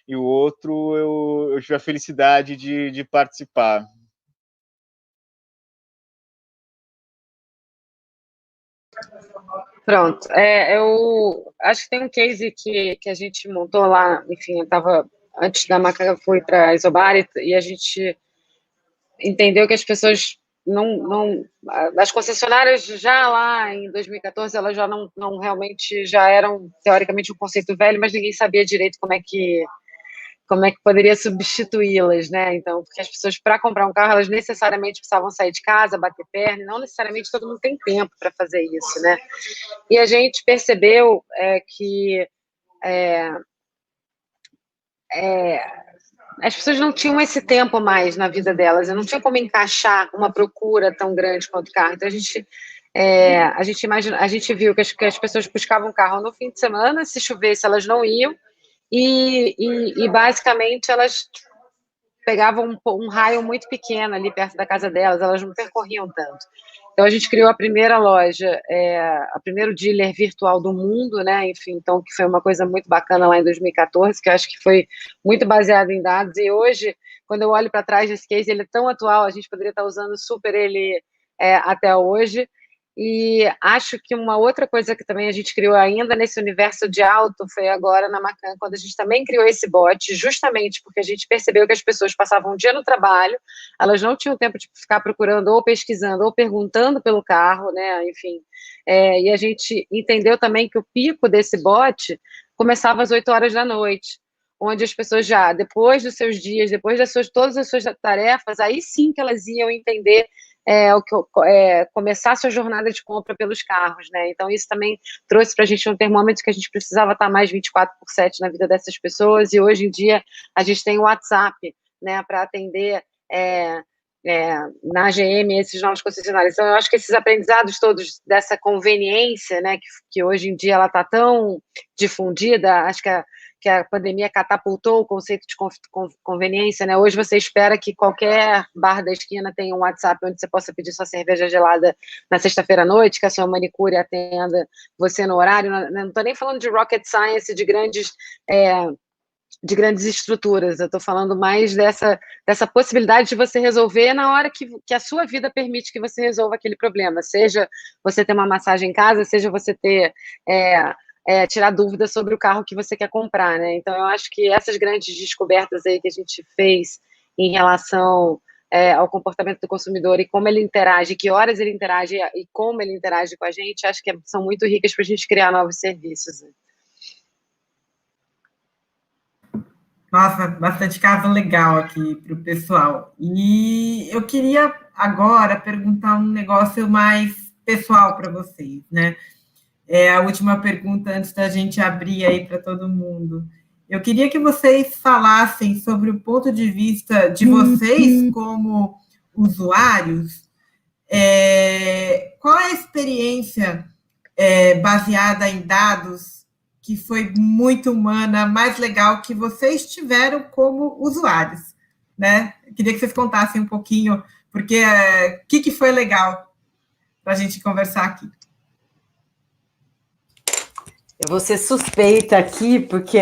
e o outro eu tive a felicidade de participar. Pronto. Eu acho que tem um case que a gente montou lá, enfim, eu estava, antes da Maca, fui para a Isobari e a gente entendeu que as pessoas as concessionárias já lá em 2014, elas já não realmente já eram, teoricamente, um conceito velho, mas ninguém sabia direito como é que poderia substituí-las, né? Então, porque as pessoas, para comprar um carro, elas necessariamente precisavam sair de casa, bater perna, e não necessariamente todo mundo tem tempo para fazer isso, né? E a gente percebeu que as pessoas não tinham esse tempo mais na vida delas, não tinha como encaixar uma procura tão grande quanto o carro. Então, a gente viu que as pessoas buscavam carro no fim de semana, se chovesse, elas não iam, e basicamente elas pegavam um raio muito pequeno ali perto da casa delas, elas não percorriam tanto. Então, a gente criou a primeira loja, a primeiro dealer virtual do mundo, né? Enfim, então, que foi uma coisa muito bacana lá em 2014, que eu acho que foi muito baseado em dados. E hoje, quando eu olho para trás desse case, ele é tão atual, a gente poderia estar usando super ele até hoje. E acho que uma outra coisa que também a gente criou ainda nesse universo de auto foi agora na Macan, quando a gente também criou esse bot, justamente porque a gente percebeu que as pessoas passavam um dia no trabalho, elas não tinham tempo de ficar procurando ou pesquisando ou perguntando pelo carro, né? Enfim, e a gente entendeu também que o pico desse bot começava às 8 horas da noite, onde as pessoas já, depois dos seus dias, depois todas as suas tarefas, aí sim que elas iam entender começar a sua jornada de compra pelos carros, né? Então, isso também trouxe para a gente um termômetro que a gente precisava estar mais 24/7 na vida dessas pessoas, e hoje em dia a gente tem o WhatsApp, né, para atender na GM esses novos concessionários. Então, eu acho que esses aprendizados todos dessa conveniência, né, que hoje em dia ela está tão difundida, acho que a pandemia catapultou o conceito de conveniência, né? Hoje você espera que qualquer bar da esquina tenha um WhatsApp onde você possa pedir sua cerveja gelada na sexta-feira à noite, que a sua manicure atenda você no horário. Não estou nem falando de rocket science, de grandes estruturas, eu estou falando mais dessa possibilidade de você resolver na hora que a sua vida permite que você resolva aquele problema, seja você ter uma massagem em casa, seja você ter tirar dúvidas sobre o carro que você quer comprar, né? Então, eu acho que essas grandes descobertas aí que a gente fez em relação ao comportamento do consumidor e como ele interage, que horas ele interage e como ele interage com a gente, acho que são muito ricas para a gente criar novos serviços. Nossa, bastante caso legal aqui para o pessoal. E eu queria agora perguntar um negócio mais pessoal para vocês, né? A última pergunta antes da gente abrir aí para todo mundo. Eu queria que vocês falassem sobre o ponto de vista de vocês como usuários, qual é a experiência baseada em dados que foi muito humana, mais legal que vocês tiveram como usuários, né? Queria que vocês contassem um pouquinho, porque o que foi legal para a gente conversar aqui. Eu vou ser suspeita aqui, porque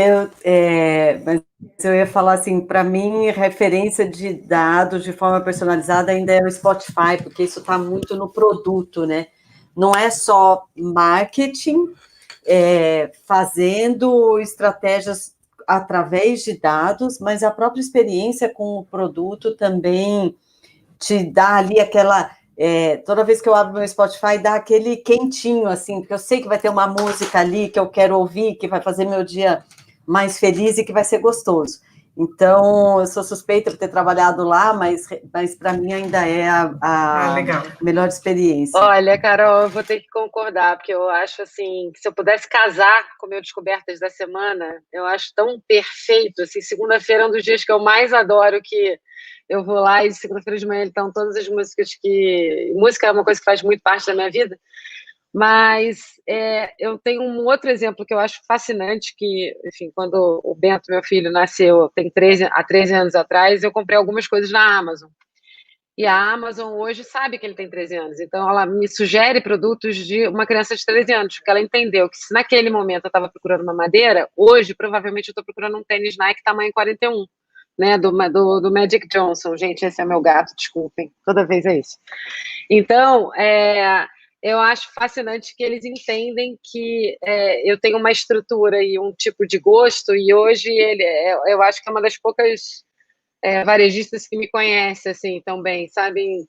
mas eu ia falar assim, para mim, referência de dados de forma personalizada ainda é o Spotify, porque isso está muito no produto, né? Não é só marketing, fazendo estratégias através de dados, mas a própria experiência com o produto também te dá ali aquela... toda vez que eu abro meu Spotify, dá aquele quentinho, assim, porque eu sei que vai ter uma música ali que eu quero ouvir, que vai fazer meu dia mais feliz e que vai ser gostoso. Então, eu sou suspeita por ter trabalhado lá, mas para mim ainda é a melhor experiência. Olha, Carol, eu vou ter que concordar, porque eu acho assim, que se eu pudesse casar com o meu Descobertas da Semana, eu acho tão perfeito, assim, segunda-feira é um dos dias que eu mais adoro, que eu vou lá e segunda-feira de manhã estão todas as músicas que... Música é uma coisa que faz muito parte da minha vida, mas eu tenho um outro exemplo que eu acho fascinante, que, enfim, quando o Bento, meu filho, nasceu há 13 anos atrás, eu comprei algumas coisas na Amazon. E a Amazon hoje sabe que ele tem 13 anos, então ela me sugere produtos de uma criança de 13 anos, porque ela entendeu que se naquele momento eu estava procurando uma madeira, hoje provavelmente eu estou procurando um tênis Nike tamanho 41, né, do Magic Johnson. Gente, esse é meu gato, desculpem, toda vez é isso. Então, eu acho fascinante que eles entendem que eu tenho uma estrutura e um tipo de gosto, e hoje eu acho que é uma das poucas varejistas que me conhecem assim tão bem, sabem?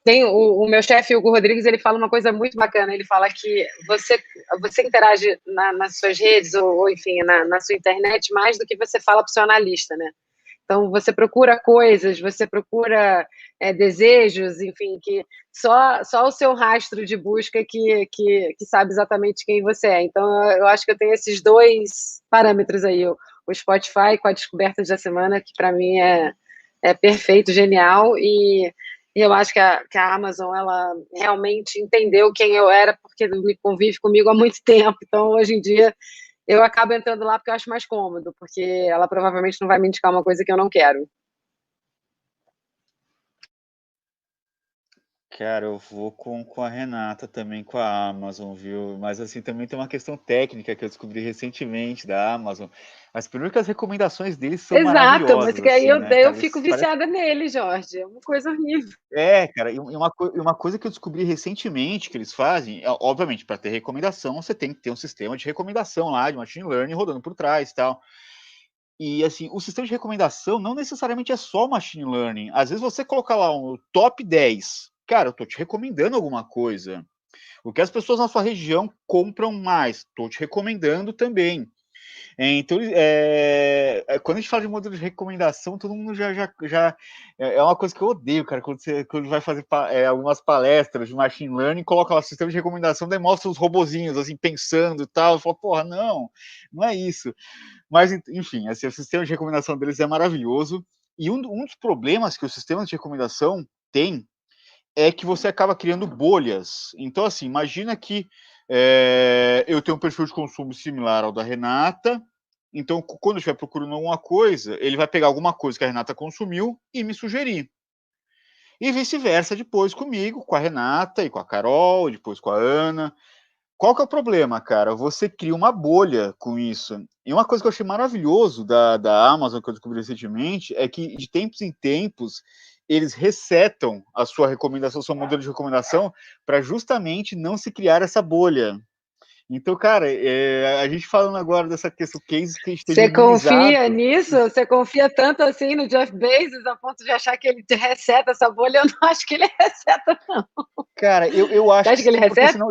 Tem o meu chefe, Hugo Rodrigues, ele fala uma coisa muito bacana. Ele fala que você interage nas suas redes ou enfim, na sua internet mais do que você fala para o seu analista, né? Então, você procura coisas, você procura desejos, enfim, que só o seu rastro de busca que sabe exatamente quem você é. Então, eu acho que eu tenho esses dois parâmetros aí, o Spotify com a Descobertas da Semana, que para mim é perfeito, genial, e eu acho que a Amazon, ela realmente entendeu quem eu era, porque me convive comigo há muito tempo. Então, hoje em dia, eu acabo entrando lá porque eu acho mais cômodo, porque ela provavelmente não vai me indicar uma coisa que eu não quero. Cara, eu vou com a Renata também, com a Amazon, viu? Mas assim, também tem uma questão técnica que eu descobri recentemente da Amazon. Mas primeiro que as recomendações deles são Exato, mas maravilhosas, que aí assim, né, eu cara? fico Eles parecem... viciada nele, Jorge. É uma coisa horrível. Cara, e uma coisa que eu descobri recentemente que eles fazem, obviamente, para ter recomendação, você tem que ter um sistema de recomendação lá, de machine learning rodando por trás e tal. E assim, o sistema de recomendação não necessariamente é só machine learning. Às vezes você colocar lá um top 10, cara, eu tô te recomendando alguma coisa. O que as pessoas na sua região compram mais, tô te recomendando também. Então, quando a gente fala de modelo de recomendação, todo mundo já é uma coisa que eu odeio, cara, quando vai fazer algumas palestras de machine learning, coloca lá o sistema de recomendação, daí mostra os robozinhos, assim, pensando e tal, fala, porra, não é isso. Mas, enfim, assim, o sistema de recomendação deles é maravilhoso, e um dos problemas que os sistemas de recomendação têm é que você acaba criando bolhas. Então, assim, imagina que eu tenho um perfil de consumo similar ao da Renata, então, quando eu estiver procurando alguma coisa, ele vai pegar alguma coisa que a Renata consumiu e me sugerir. E vice-versa depois comigo, com a Renata e com a Carol, depois com a Ana. Qual que é o problema, cara? Você cria uma bolha com isso. E uma coisa que eu achei maravilhoso da Amazon, que eu descobri recentemente, é que de tempos em tempos eles resetam a sua recomendação, o seu modelo de recomendação, para justamente não se criar essa bolha. Então, cara, a gente falando agora dessa questão case que a gente teve Você confia imunizado. nisso? Você confia tanto assim no Jeff Bezos a ponto de achar que ele te reseta essa bolha? Eu não acho que ele reseta, não. Cara, eu acho Você acha que ele sim, porque reseta? senão...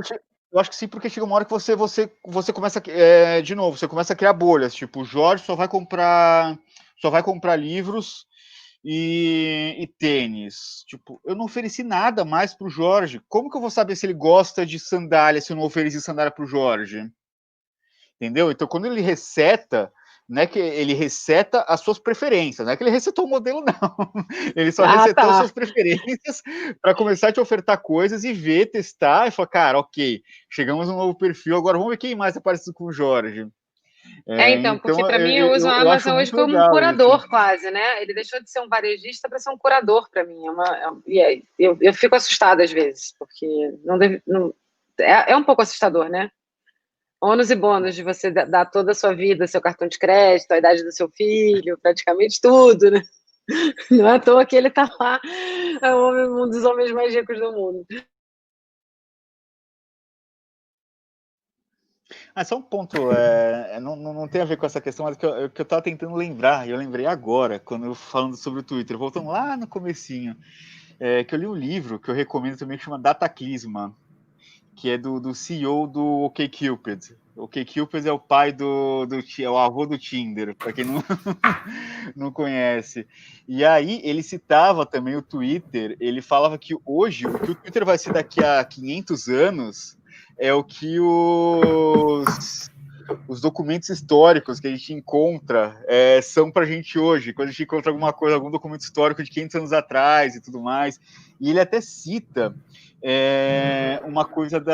Eu acho que sim, porque chega uma hora que você começa, de novo, você começa a criar bolhas. Tipo, o Jorge só vai comprar livros e tênis. Tipo, eu não ofereci nada mais pro Jorge. Como que eu vou saber se ele gosta de sandália se eu não ofereci sandália pro Jorge? Entendeu? Então, quando ele reseta, não é que ele reseta as suas preferências, não é que ele resetou o modelo, não. Ele só resetou as suas preferências para começar a te ofertar coisas e ver, testar, e falar, cara, ok, chegamos a um novo perfil, agora vamos ver quem mais é parecido com o Jorge. Então, porque para mim eu uso a eu acho Amazon hoje muito como um legal curador, isso. quase, né? Ele deixou de ser um varejista para ser um curador para mim. Eu fico assustada às vezes, porque é um pouco assustador, né? Ônus e bônus de você dar toda a sua vida, seu cartão de crédito, a idade do seu filho, praticamente tudo, né? Não é à toa que ele tá lá, é um dos homens mais ricos do mundo. Só um ponto, não tem a ver com essa questão, mas que eu estava tentando lembrar, e eu lembrei agora, quando eu falando sobre o Twitter, voltando lá no comecinho, que eu li um livro que eu recomendo também, que chama Dataclisma, que é do CEO do OkCupid. O OkCupid é o pai é o avô do Tinder, para quem não, não conhece. E aí ele citava também o Twitter, ele falava que hoje, o que o Twitter vai ser daqui a 500 anos é o que os documentos históricos que a gente encontra são para a gente hoje, quando a gente encontra alguma coisa, algum documento histórico de 500 anos atrás e tudo mais. E ele até cita uma coisa de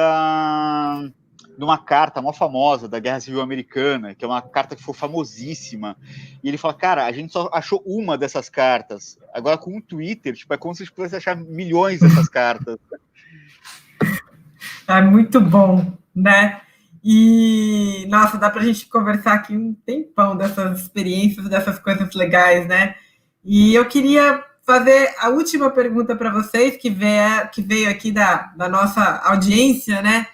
uma carta mó famosa da Guerra Civil Americana, que é uma carta que foi famosíssima. E ele fala, cara, a gente só achou uma dessas cartas. Agora com o Twitter, tipo, é como se a gente pudesse achar milhões dessas cartas. É muito bom, né? E, nossa, dá para a gente conversar aqui um tempão dessas experiências, dessas coisas legais, né? E eu queria fazer a última pergunta para vocês, que veio aqui da nossa audiência, né?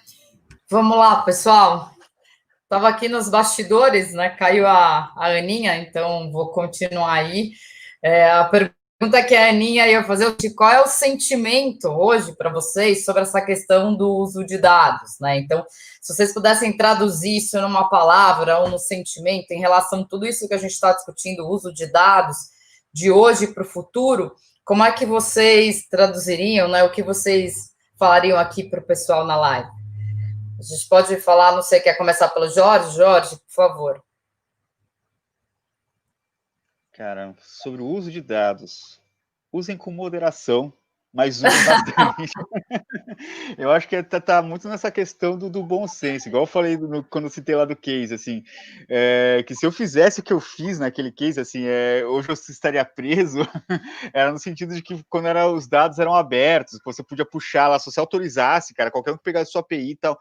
Vamos lá, pessoal. Estava aqui nos bastidores, né? Caiu a Aninha, então vou continuar aí. A pergunta que a Aninha ia fazer, qual é o sentimento hoje para vocês sobre essa questão do uso de dados, né? Então, se vocês pudessem traduzir isso numa palavra ou no sentimento em relação a tudo isso que a gente está discutindo, o uso de dados de hoje para o futuro, como é que vocês traduziriam, né? O que vocês falariam aqui para o pessoal na live? A gente pode falar, não sei, quer começar pelo Jorge? Jorge, por favor. Cara, sobre o uso de dados, usem com moderação, mas usem bastante. Eu acho que tá muito nessa questão do bom senso, igual eu falei quando eu citei lá do case, assim, que se eu fizesse o que eu fiz naquele case, assim, hoje eu estaria preso, era no sentido de que quando os dados eram abertos, você podia puxar lá, se você autorizasse, cara, qualquer um que pegasse sua API e tal.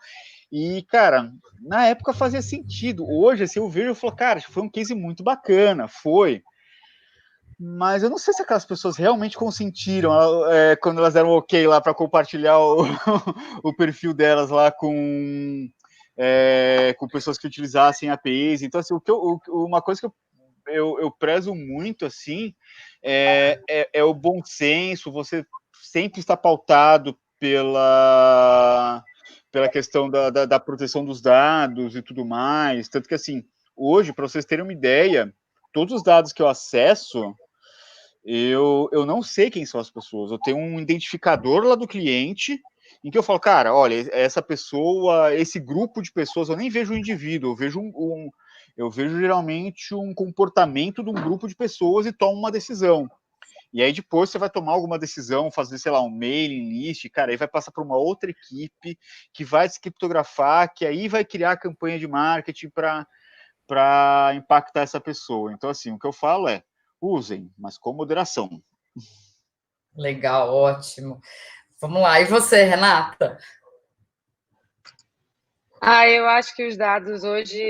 E, cara, na época fazia sentido. Hoje, assim, eu vejo e falo, cara, foi um case muito bacana, foi. Mas eu não sei se aquelas pessoas realmente consentiram quando elas deram ok lá para compartilhar o perfil delas lá com pessoas que utilizassem APIs. Então, assim, uma coisa que eu prezo muito, assim, é o bom senso, você sempre está pautado pela questão da proteção dos dados e tudo mais. Tanto que, assim, hoje, para vocês terem uma ideia, todos os dados que eu acesso, eu não sei quem são as pessoas. Eu tenho um identificador lá do cliente em que eu falo, cara, olha, essa pessoa, esse grupo de pessoas, eu nem vejo um indivíduo, eu vejo eu vejo geralmente um comportamento de um grupo de pessoas e tomo uma decisão. E aí depois você vai tomar alguma decisão, fazer, sei lá, um mailing list, cara, aí vai passar para uma outra equipe que vai descriptografar, que aí vai criar a campanha de marketing para impactar essa pessoa. Então, assim, o que eu falo usem, mas com moderação. Legal, ótimo. Vamos lá. E você, Renata? Eu acho que os dados hoje,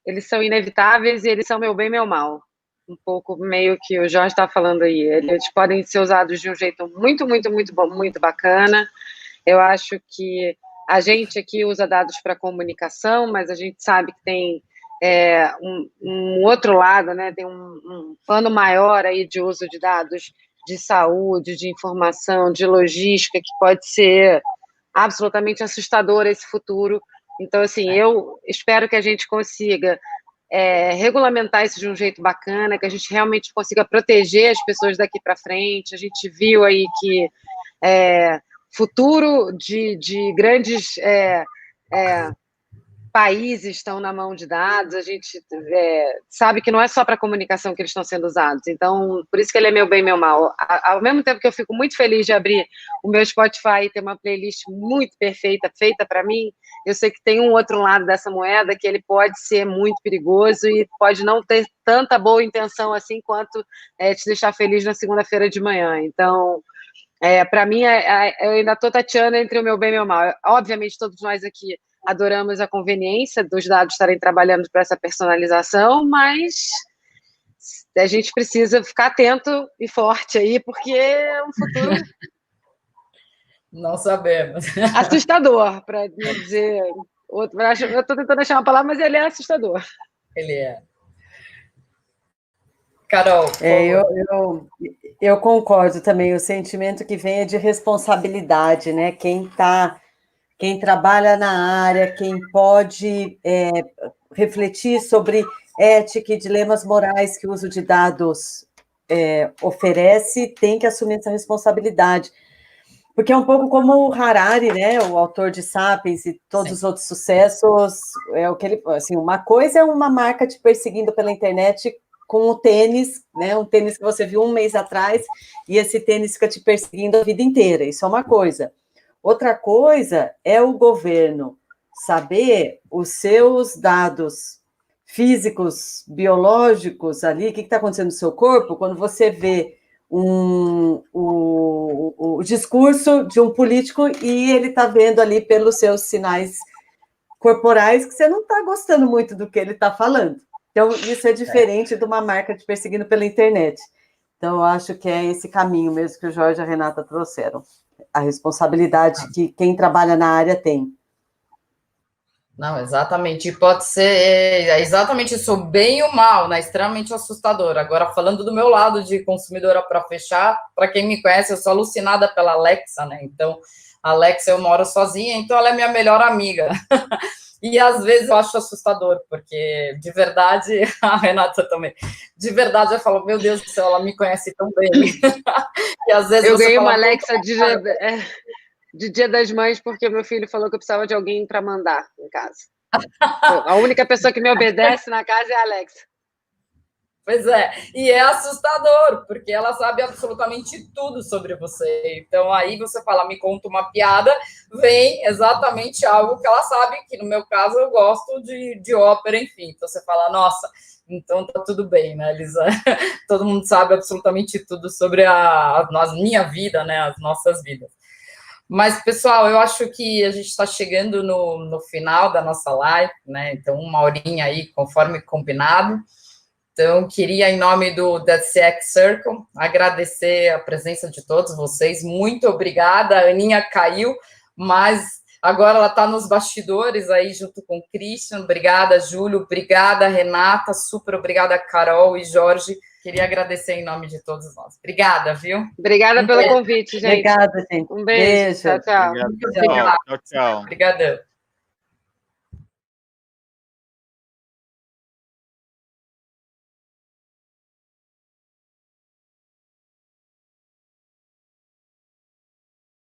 eles são inevitáveis e eles são meu bem e meu mal. Um pouco meio que o Jorge está falando aí. Eles podem ser usados de um jeito muito, muito, muito bom, muito bacana. Eu acho que a gente aqui usa dados para comunicação, mas a gente sabe que tem um outro lado, né? Tem um plano maior aí de uso de dados de saúde, de informação, de logística, que pode ser absolutamente assustador esse futuro. Então, assim, eu espero que a gente consiga regulamentar isso de um jeito bacana, que a gente realmente consiga proteger as pessoas daqui para frente. A gente viu aí que futuro de grandes países estão na mão de dados, a gente sabe que não é só para comunicação que eles estão sendo usados. Então, por isso que ele é meu bem, meu mal. Ao mesmo tempo que eu fico muito feliz de abrir o meu Spotify e ter uma playlist muito perfeita, feita para mim, eu sei que tem um outro lado dessa moeda que ele pode ser muito perigoso e pode não ter tanta boa intenção assim quanto te deixar feliz na segunda-feira de manhã. Então, para mim, eu ainda estou tateando entre o meu bem e o meu mal. Obviamente, todos nós aqui adoramos a conveniência dos dados estarem trabalhando para essa personalização, mas a gente precisa ficar atento e forte aí, porque é um futuro não sabemos. Assustador, para não dizer outro. Eu estou tentando achar uma palavra, mas ele é assustador. Ele é. Carol, eu concordo também. O sentimento que vem é de responsabilidade, né? Quem trabalha na área, quem pode refletir sobre ética e dilemas morais que o uso de dados oferece, tem que assumir essa responsabilidade. Porque é um pouco como o Harari, né, o autor de Sapiens e todos os outros sucessos, o que ele, assim, uma coisa é uma marca te perseguindo pela internet com o tênis, né, um tênis que você viu um mês atrás, e esse tênis fica te perseguindo a vida inteira, isso é uma coisa. Outra coisa é o governo saber os seus dados físicos, biológicos ali, o que está acontecendo no seu corpo, quando você vê o discurso de um político e ele está vendo ali pelos seus sinais corporais que você não está gostando muito do que ele está falando. Então, isso é diferente de uma marca te perseguindo pela internet. Então, eu acho que é esse caminho mesmo que o Jorge e a Renata trouxeram. A responsabilidade que quem trabalha na área tem. Não, exatamente. E pode ser exatamente isso, o bem e o mal, né? Extremamente assustador. Agora, falando do meu lado de consumidora para fechar, para quem me conhece, eu sou alucinada pela Alexa, né? Então, a Alexa, eu moro sozinha, então ela é minha melhor amiga. E às vezes eu acho assustador, porque de verdade, a Renata também, de verdade eu falo, meu Deus do céu, ela me conhece tão bem. E às vezes eu ganhei fala, uma Alexa de Dia das Mães, porque meu filho falou que eu precisava de alguém para mandar em casa. A única pessoa que me obedece na casa é a Alexa. Pois é, e é assustador, porque ela sabe absolutamente tudo sobre você. Então, aí você fala, me conta uma piada, vem exatamente algo que ela sabe, que no meu caso eu gosto de ópera, enfim. Então, você fala, nossa, então tá tudo bem, né, Elisa? Todo mundo sabe absolutamente tudo sobre a minha vida, né, as nossas vidas. Mas, pessoal, eu acho que a gente está chegando no final da nossa live, né? Então, 1 horinha aí, conforme combinado. Então, queria, em nome do DCX Circle, agradecer a presença de todos vocês. Muito obrigada. A Aninha caiu, mas agora ela está nos bastidores aí, junto com o Christian. Obrigada, Júlio. Obrigada, Renata. Super obrigada, Carol e Jorge. Queria agradecer em nome de todos nós. Obrigada, viu? Obrigada pelo convite, gente. Obrigada, gente. Um beijo. Tchau, tchau. Obrigado, pessoal. Tchau, tchau. Obrigadão.